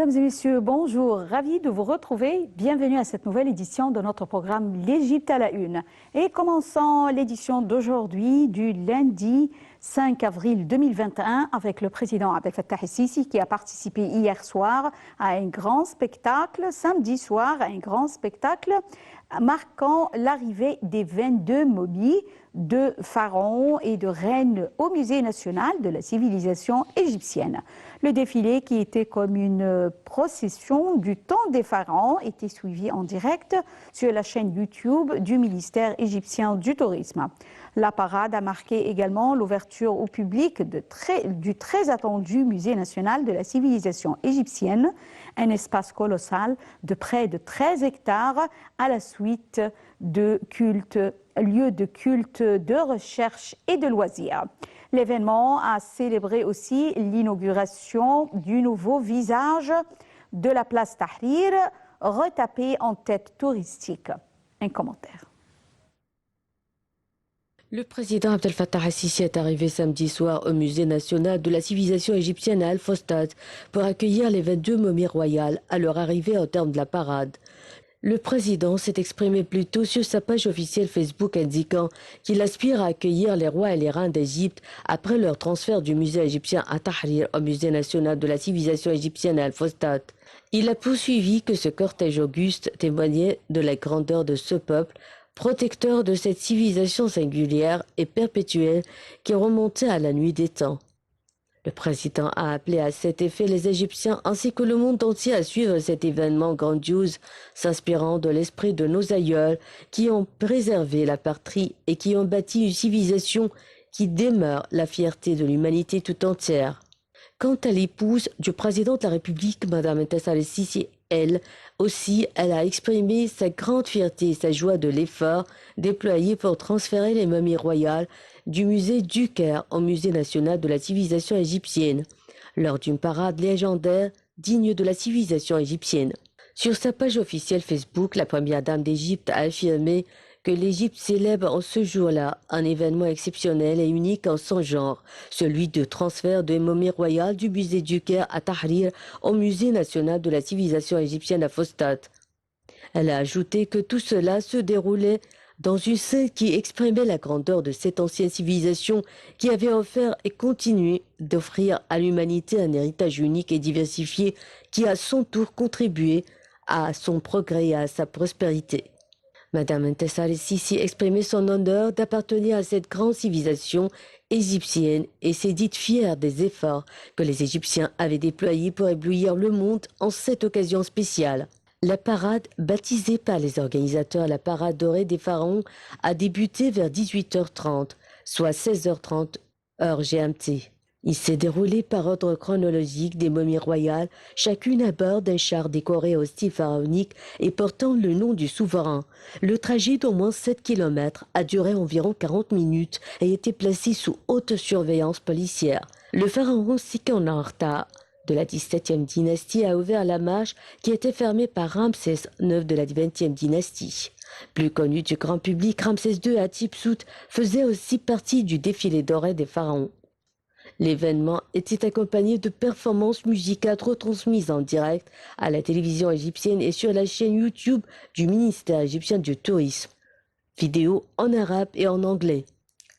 Mesdames et messieurs, bonjour. Ravi de vous retrouver. Bienvenue à cette nouvelle édition de notre programme L'Égypte à la une. Et commençons l'édition d'aujourd'hui du lundi 5 avril 2021 avec le président Abdel Fattah el-Sisi qui a participé hier soir à un grand spectacle, samedi soir, à un grand spectacle marquant l'arrivée des 22 momies de pharaons et de reines au Musée national de la civilisation égyptienne. Le défilé, qui était comme une procession du temps des pharaons, était suivi en direct sur la chaîne YouTube du ministère égyptien du tourisme. La parade a marqué également l'ouverture au public du très attendu Musée national de la civilisation égyptienne, un espace colossal de près de 13 hectares à la suite de lieux de culte, de recherche et de loisirs. L'événement a célébré aussi l'inauguration du nouveau visage de la place Tahrir, retapé en tête touristique. Un commentaire. Le président Abdel Fattah el-Sisi est arrivé samedi soir au Musée national de la civilisation égyptienne à Al-Fostat pour accueillir les 22 momies royales à leur arrivée au terme de la parade. Le président s'est exprimé plus tôt sur sa page officielle Facebook indiquant qu'il aspire à accueillir les rois et les reines d'Égypte après leur transfert du musée égyptien à Tahrir au Musée national de la civilisation égyptienne à Al-Fostat. Il a poursuivi que ce cortège auguste témoignait de la grandeur de ce peuple, protecteur de cette civilisation singulière et perpétuelle qui remontait à la nuit des temps. Le président a appelé à cet effet les Égyptiens ainsi que le monde entier à suivre cet événement grandiose, s'inspirant de l'esprit de nos aïeuls qui ont préservé la patrie et qui ont bâti une civilisation qui demeure la fierté de l'humanité tout entière. Quant à l'épouse du président de la République, Mme Entassar el-Sisi, elle aussi, elle a exprimé sa grande fierté et sa joie de l'effort déployé pour transférer les momies royales du musée du Caire au Musée national de la civilisation égyptienne, lors d'une parade légendaire digne de la civilisation égyptienne. Sur sa page officielle Facebook, la première dame d'Égypte a affirmé que l'Égypte célèbre en ce jour-là un événement exceptionnel et unique en son genre, celui du transfert des momies royales du musée du Caire à Tahrir au Musée national de la civilisation égyptienne à Fostat. Elle a ajouté que tout cela se déroulait dans une scène qui exprimait la grandeur de cette ancienne civilisation qui avait offert et continué d'offrir à l'humanité un héritage unique et diversifié qui a à son tour contribué à son progrès et à sa prospérité. Madame Entassar el-Sisi exprimait son honneur d'appartenir à cette grande civilisation égyptienne et s'est dite fière des efforts que les Égyptiens avaient déployés pour éblouir le monde en cette occasion spéciale. La parade, baptisée par les organisateurs la parade dorée des pharaons, a débuté vers 18h30, soit 16h30 heure GMT. Il s'est déroulé par ordre chronologique des momies royales, chacune à bord d'un char décoré au style pharaonique et portant le nom du souverain. Le trajet d'au moins 7 km a duré environ 40 minutes et était placé sous haute surveillance policière. Le pharaon Seqenenre de la 17e dynastie a ouvert la marche qui était fermée par Ramsès IX de la 20e dynastie. Plus connu du grand public, Ramsès II Hatshepsut faisait aussi partie du défilé doré des pharaons. L'événement était accompagné de performances musicales retransmises en direct à la télévision égyptienne et sur la chaîne YouTube du ministère égyptien du tourisme. Vidéos en arabe et en anglais.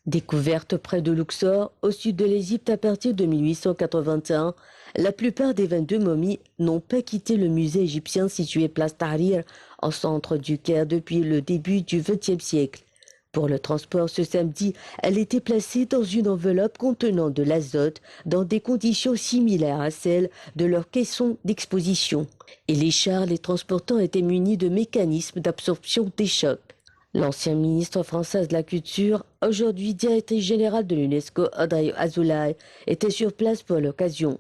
Découverte près de Luxor, au sud de l'Égypte à partir de 1881, la plupart des 22 momies n'ont pas quitté le musée égyptien situé place Tahrir, au centre du Caire depuis le début du XXe siècle. Pour le transport ce samedi, elle était placée dans une enveloppe contenant de l'azote dans des conditions similaires à celles de leur caisson d'exposition. Et les chars les transportant étaient munis de mécanismes d'absorption des chocs. L'ancien ministre français de la Culture, aujourd'hui directrice générale de l'UNESCO, Audrey Azoulay, était sur place pour l'occasion.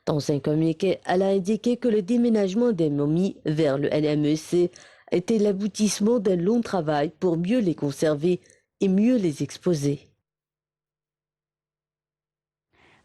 Dans un communiqué, elle a indiqué que le déménagement des momies vers le NMEC était l'aboutissement d'un long travail pour mieux les conserver et mieux les exposer.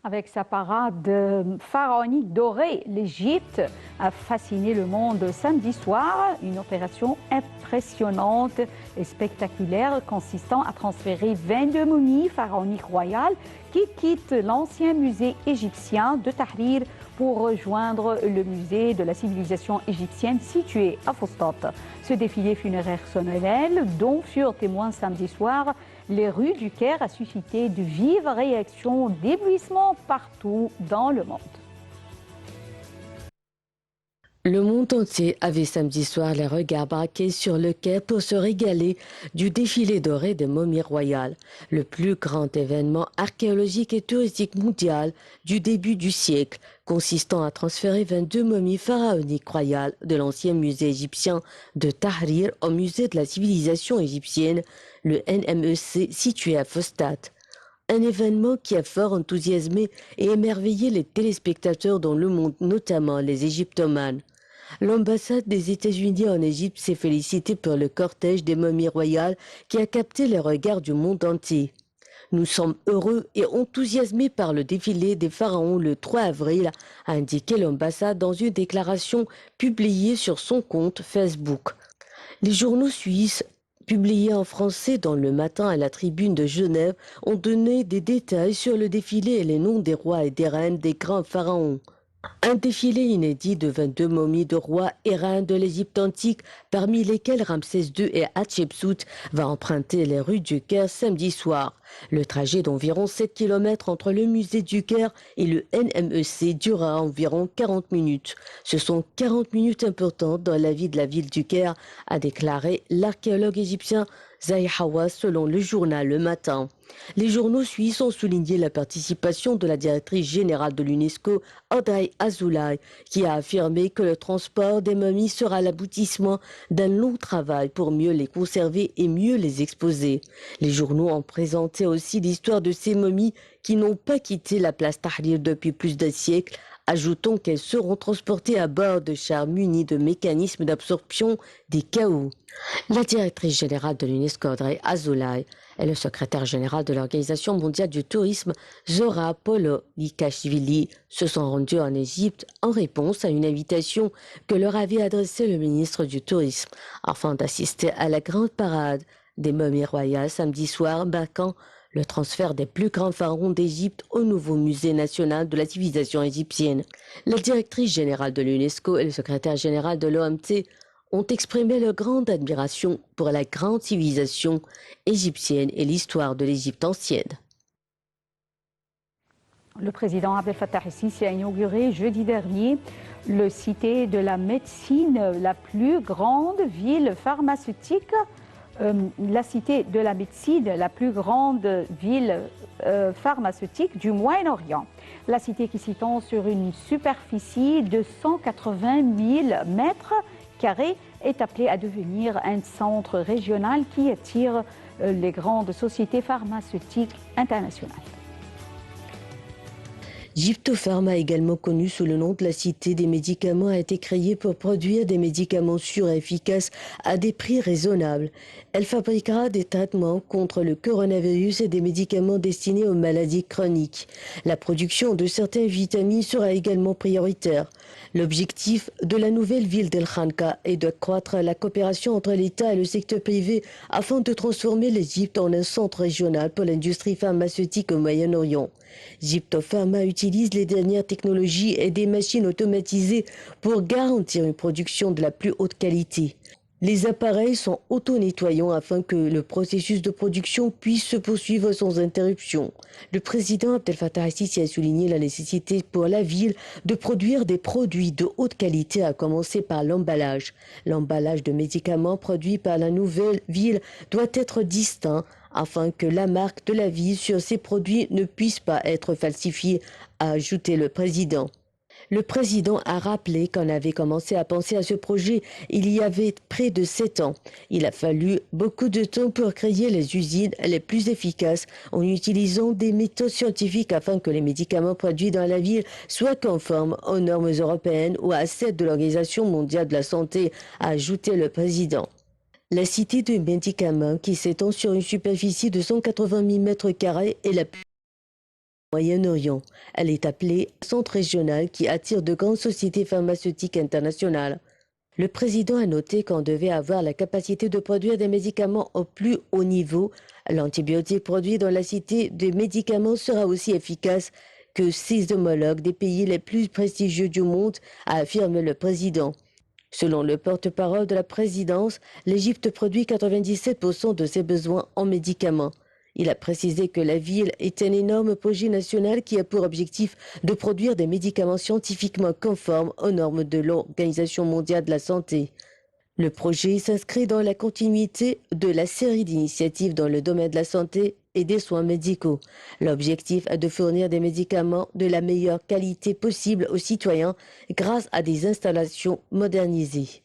Avec sa parade pharaonique dorée, l'Égypte a fasciné le monde samedi soir. Une opération impressionnante et spectaculaire consistant à transférer 22 momies pharaoniques royales qui quittent l'ancien musée égyptien de Tahrir pour rejoindre le musée de la civilisation égyptienne situé à Fostat. Ce défilé funéraire solennel, dont furent témoins samedi soir les rues du Caire, a suscité de vives réactions d'éblouissement partout dans le monde. Le monde entier avait samedi soir les regards braqués sur le Caire pour se régaler du défilé doré des momies royales, le plus grand événement archéologique et touristique mondial du début du siècle, consistant à transférer 22 momies pharaoniques royales de l'ancien musée égyptien de Tahrir au musée de la civilisation égyptienne, le NMEC, situé à Fostat. Un événement qui a fort enthousiasmé et émerveillé les téléspectateurs dans le monde, notamment les égyptomanes. L'ambassade des États-Unis en Égypte s'est félicitée pour le cortège des momies royales qui a capté les regards du monde entier. Nous sommes heureux et enthousiasmés par le défilé des pharaons le 3 avril, a indiqué l'ambassade dans une déclaration publiée sur son compte Facebook. Les journaux suisses publiés en français dans Le Matin à la Tribune de Genève ont donné des détails sur le défilé et les noms des rois et des reines des grands pharaons. Un défilé inédit de 22 momies de rois et reines de l'Égypte antique, parmi lesquels Ramsès II et Hatshepsut, va emprunter les rues du Caire samedi soir. Le trajet d'environ 7 km entre le musée du Caire et le NMEC durera environ 40 minutes. Ce sont 40 minutes importantes dans la vie de la ville du Caire, a déclaré l'archéologue égyptien Zahi Hawass selon le journal Le Matin. Les journaux suisses ont souligné la participation de la directrice générale de l'UNESCO, Audrey Azoulay, qui a affirmé que le transport des momies sera l'aboutissement d'un long travail pour mieux les conserver et mieux les exposer. Les journaux ont présenté aussi l'histoire de ces momies qui n'ont pas quitté la place Tahrir depuis plus d'un siècle, ajoutant qu'elles seront transportées à bord de chars munis de mécanismes d'absorption des chaos. La directrice générale de l'UNESCO, Audrey Azoulay, et le secrétaire général de l'Organisation mondiale du tourisme, Zora Polo-Likashvili, se sont rendus en Égypte en réponse à une invitation que leur avait adressée le ministre du Tourisme, afin d'assister à la grande parade des momies royales samedi soir, marquant le transfert des plus grands pharaons d'Égypte au nouveau musée national de la civilisation égyptienne. La directrice générale de l'UNESCO et le secrétaire général de l'OMT ont exprimé leur grande admiration pour la grande civilisation égyptienne et l'histoire de l'Égypte ancienne. Le président Abdel Fattah el-Sisi a inauguré jeudi dernier le cité de la médecine, la plus grande ville pharmaceutique, la cité de la médecine, la plus grande ville pharmaceutique du Moyen-Orient. La cité qui s'étend sur une superficie de 180 000 mètres carrés est appelée à devenir un centre régional qui attire les grandes sociétés pharmaceutiques internationales. Gyptopharma, également connue sous le nom de la Cité des médicaments, a été créée pour produire des médicaments sûrs et efficaces à des prix raisonnables. Elle fabriquera des traitements contre le coronavirus et des médicaments destinés aux maladies chroniques. La production de certaines vitamines sera également prioritaire. L'objectif de la nouvelle ville d'El Khanka est d'accroître la coopération entre l'État et le secteur privé afin de transformer l'Égypte en un centre régional pour l'industrie pharmaceutique au Moyen-Orient. Gyptopharma utilise les dernières technologies et des machines automatisées pour garantir une production de la plus haute qualité. Les appareils sont auto-nettoyants afin que le processus de production puisse se poursuivre sans interruption. Le président Abdel Fattah el-Sisi a souligné la nécessité pour la ville de produire des produits de haute qualité, à commencer par l'emballage. L'emballage de médicaments produits par la nouvelle ville doit être distinct afin que la marque de la ville sur ces produits ne puisse pas être falsifiée, a ajouté le président. Le président a rappelé qu'on avait commencé à penser à ce projet il y avait près de 7 ans. Il a fallu beaucoup de temps pour créer les usines les plus efficaces en utilisant des méthodes scientifiques afin que les médicaments produits dans la ville soient conformes aux normes européennes ou à celles de l'Organisation mondiale de la santé, a ajouté le président. La cité de médicaments, qui s'étend sur une superficie de 180 000 m² est la plus Moyen-Orient. Elle est appelée centre régional qui attire de grandes sociétés pharmaceutiques internationales. Le président a noté qu'on devait avoir la capacité de produire des médicaments au plus haut niveau. L'antibiotique produit dans la cité des médicaments sera aussi efficace que ses homologues des pays les plus prestigieux du monde, a affirmé le président. Selon le porte-parole de la présidence, l'Égypte produit 97% de ses besoins en médicaments. Il a précisé que la ville est un énorme projet national qui a pour objectif de produire des médicaments scientifiquement conformes aux normes de l'Organisation mondiale de la santé. Le projet s'inscrit dans la continuité de la série d'initiatives dans le domaine de la santé et des soins médicaux. L'objectif est de fournir des médicaments de la meilleure qualité possible aux citoyens grâce à des installations modernisées.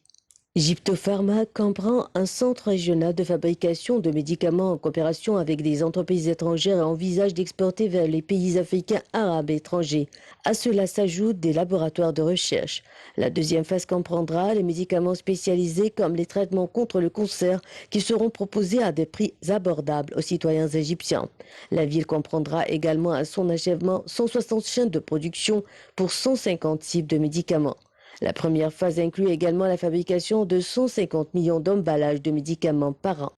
Egyptopharma comprend un centre régional de fabrication de médicaments en coopération avec des entreprises étrangères et envisage d'exporter vers les pays africains, arabes et étrangers. À cela s'ajoutent des laboratoires de recherche. La deuxième phase comprendra les médicaments spécialisés comme les traitements contre le cancer qui seront proposés à des prix abordables aux citoyens égyptiens. La ville comprendra également à son achèvement 160 chaînes de production pour 150 types de médicaments. La première phase inclut également la fabrication de 150 millions d'emballages de médicaments par an.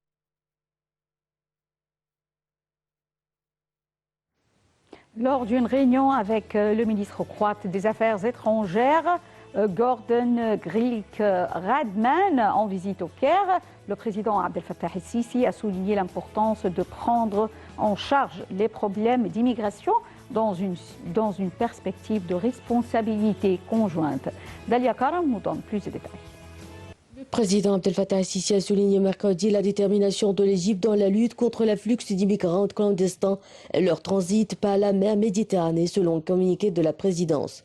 Lors d'une réunion avec le ministre croate des Affaires étrangères, Gordon Grilic Radman, en visite au Caire, le président Abdel Fattah el-Sisi a souligné l'importance de prendre en charge les problèmes d'immigration dans une perspective de responsabilité conjointe. Dalia Karam nous donne plus de détails. Le président Abdel Fattah el-Sisi a souligné mercredi la détermination de l'Égypte dans la lutte contre l'afflux d'immigrants clandestins et leur transit par la mer Méditerranée, selon le communiqué de la présidence.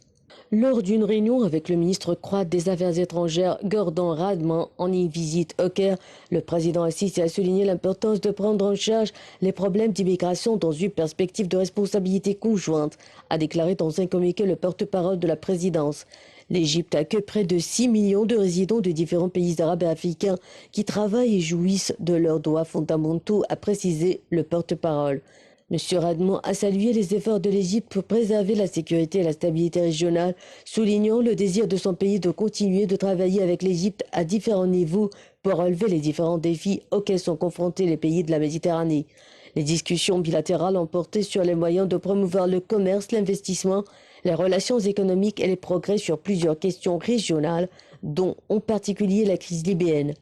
Lors d'une réunion avec le ministre croate des Affaires étrangères, Gordon Radman, en une visite au Caire, le président el-Sisi a souligné l'importance de prendre en charge les problèmes d'immigration dans une perspective de responsabilité conjointe, a déclaré dans un communiqué le porte-parole de la présidence. L'Égypte accueille près de 6 millions de résidents de différents pays arabes et africains qui travaillent et jouissent de leurs droits fondamentaux, a précisé le porte-parole. M. Radman a salué les efforts de l'Égypte pour préserver la sécurité et la stabilité régionale, soulignant le désir de son pays de continuer de travailler avec l'Égypte à différents niveaux pour relever les différents défis auxquels sont confrontés les pays de la Méditerranée. Les discussions bilatérales ont porté sur les moyens de promouvoir le commerce, l'investissement, les relations économiques et les progrès sur plusieurs questions régionales, dont en particulier la crise libyenne.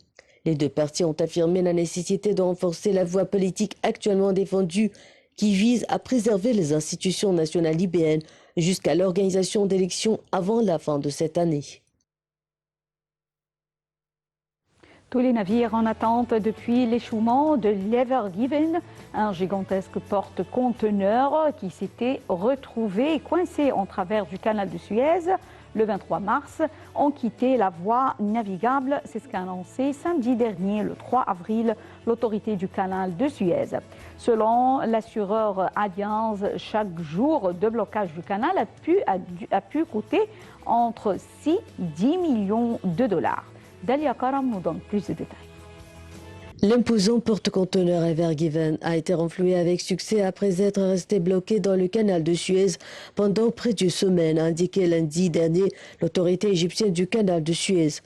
Les deux parties ont affirmé la nécessité de renforcer la voie politique actuellement défendue qui vise à préserver les institutions nationales libyennes jusqu'à l'organisation d'élections avant la fin de cette année. Tous les navires en attente depuis l'échouement de l'Ever Given, un gigantesque porte-conteneur qui s'était retrouvé coincé en travers du canal de Suez le 23 mars, ont quitté la voie navigable. C'est ce qu'a annoncé samedi dernier, le 3 avril, l'autorité du canal de Suez. Selon l'assureur Allianz, chaque jour de blocage du canal a pu coûter entre 6 et 10 millions de dollars. Dalia Karam nous donne plus de détails. L'imposant porte-conteneur Ever Given a été renfloué avec succès après être resté bloqué dans le canal de Suez pendant près d'une semaine, a indiqué lundi dernier l'autorité égyptienne du canal de Suez.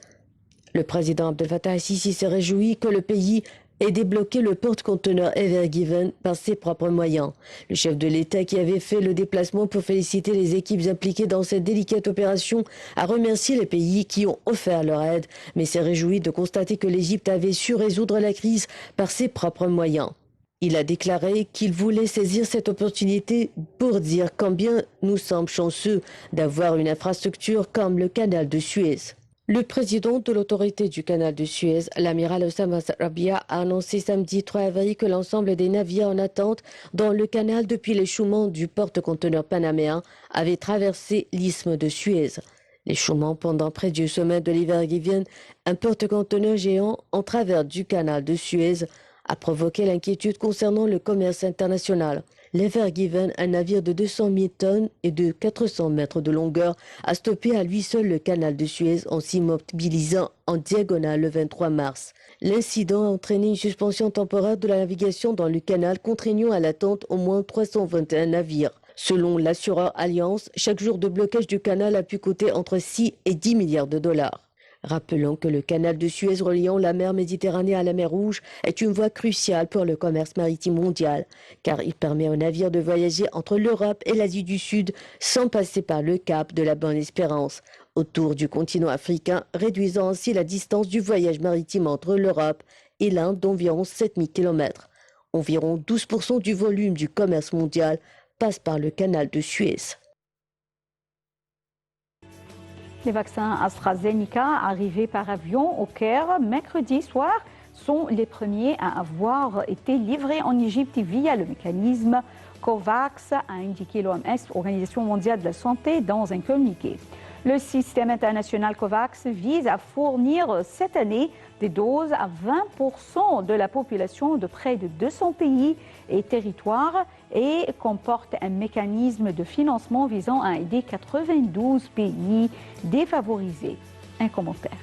Le président Abdel Fattah el-Sisi s'est réjoui que le pays ait débloqué le porte-conteneur Ever Given par ses propres moyens. Le chef de l'État, qui avait fait le déplacement pour féliciter les équipes impliquées dans cette délicate opération, a remercié les pays qui ont offert leur aide, mais s'est réjoui de constater que l'Égypte avait su résoudre la crise par ses propres moyens. Il a déclaré qu'il voulait saisir cette opportunité pour dire combien nous sommes chanceux d'avoir une infrastructure comme le canal de Suez. Le président de l'autorité du canal de Suez, l'amiral Osama Rabia, a annoncé samedi 3 avril que l'ensemble des navires en attente dans le canal depuis l'échouement du porte-conteneur panaméen avait traversé l'isthme de Suez. L'échouement pendant près d'une semaine de l'Ever Given, un porte-conteneur géant en travers du canal de Suez, a provoqué l'inquiétude concernant le commerce international. L'Ever Given, un navire de 200 000 tonnes et de 400 mètres de longueur, a stoppé à lui seul le canal de Suez en s'immobilisant en diagonale le 23 mars. L'incident a entraîné une suspension temporaire de la navigation dans le canal, contraignant à l'attente au moins 321 navires. Selon l'assureur Allianz, chaque jour de blocage du canal a pu coûter entre 6 et 10 milliards de dollars. Rappelons que le canal de Suez reliant la mer Méditerranée à la mer Rouge est une voie cruciale pour le commerce maritime mondial, car il permet aux navires de voyager entre l'Europe et l'Asie du Sud sans passer par le cap de la Bonne-Espérance, autour du continent africain, réduisant ainsi la distance du voyage maritime entre l'Europe et l'Inde d'environ 7000 km. Environ 12% du volume du commerce mondial passe par le canal de Suez. Les vaccins AstraZeneca arrivés par avion au Caire mercredi soir sont les premiers à avoir été livrés en Égypte via le mécanisme COVAX, a indiqué l'OMS, Organisation mondiale de la santé, dans un communiqué. Le système international COVAX vise à fournir cette année des doses à 20% de la population de près de 200 pays et territoires et comporte un mécanisme de financement visant à aider 92 pays défavorisés. Un commentaire.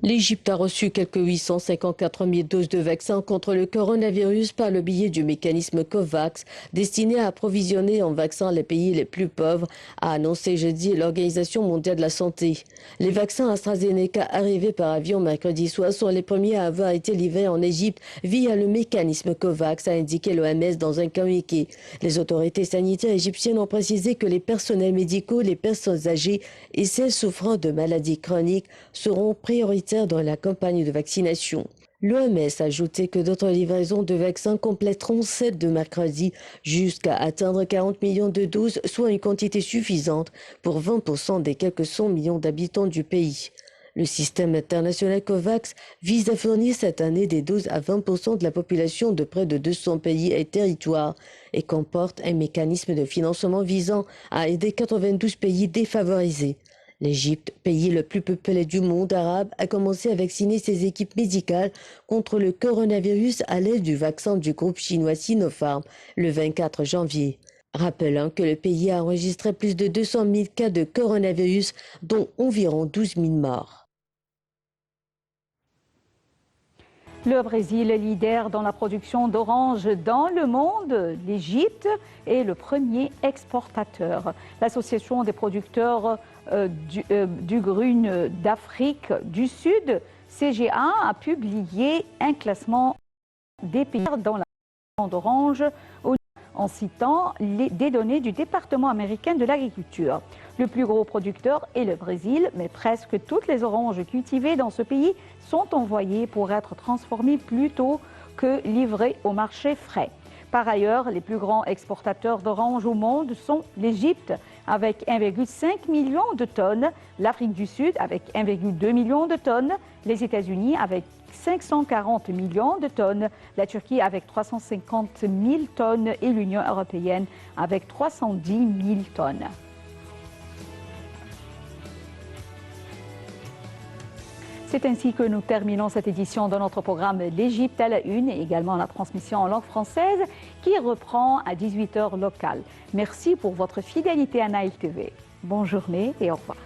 L'Égypte a reçu quelques 854 000 doses de vaccins contre le coronavirus par le biais du mécanisme COVAX, destiné à approvisionner en vaccins les pays les plus pauvres, a annoncé jeudi l'Organisation mondiale de la santé. Les vaccins AstraZeneca arrivés par avion mercredi soir sont les premiers à avoir été livrés en Égypte via le mécanisme COVAX, a indiqué l'OMS dans un communiqué. Les autorités sanitaires égyptiennes ont précisé que les personnels médicaux, les personnes âgées et celles souffrant de maladies chroniques seront prioritaires dans la campagne de vaccination. L'OMS a ajouté que d'autres livraisons de vaccins compléteront celle de mercredi jusqu'à atteindre 40 millions de doses, soit une quantité suffisante pour 20% des quelques 100 millions d'habitants du pays. Le système international COVAX vise à fournir cette année des doses à 20% de la population de près de 200 pays et territoires et comporte un mécanisme de financement visant à aider 92 pays défavorisés. L'Égypte, pays le plus peuplé du monde arabe, a commencé à vacciner ses équipes médicales contre le coronavirus à l'aide du vaccin du groupe chinois Sinopharm le 24 janvier. Rappelons que le pays a enregistré plus de 200 000 cas de coronavirus, dont environ 12 000 morts. Le Brésil est leader dans la production d'oranges dans le monde. L'Égypte est le premier exportateur. L'Association des producteurs du Grune d'Afrique du Sud, CGA, a publié un classement des pays dans la production d'oranges en citant des données du département américain de l'agriculture. Le plus gros producteur est le Brésil, mais presque toutes les oranges cultivées dans ce pays sont envoyées pour être transformées plutôt que livrées au marché frais. Par ailleurs, les plus grands exportateurs d'oranges au monde sont l'Égypte avec 1,5 million de tonnes, l'Afrique du Sud avec 1,2 million de tonnes, les États-Unis avec 540 millions de tonnes, la Turquie avec 350 000 tonnes et l'Union européenne avec 310 000 tonnes. C'est ainsi que nous terminons cette édition de notre programme L'Égypte à la une et également la transmission en langue française qui reprend à 18h locale. Merci pour votre fidélité à Nile TV. Bonne journée et au revoir.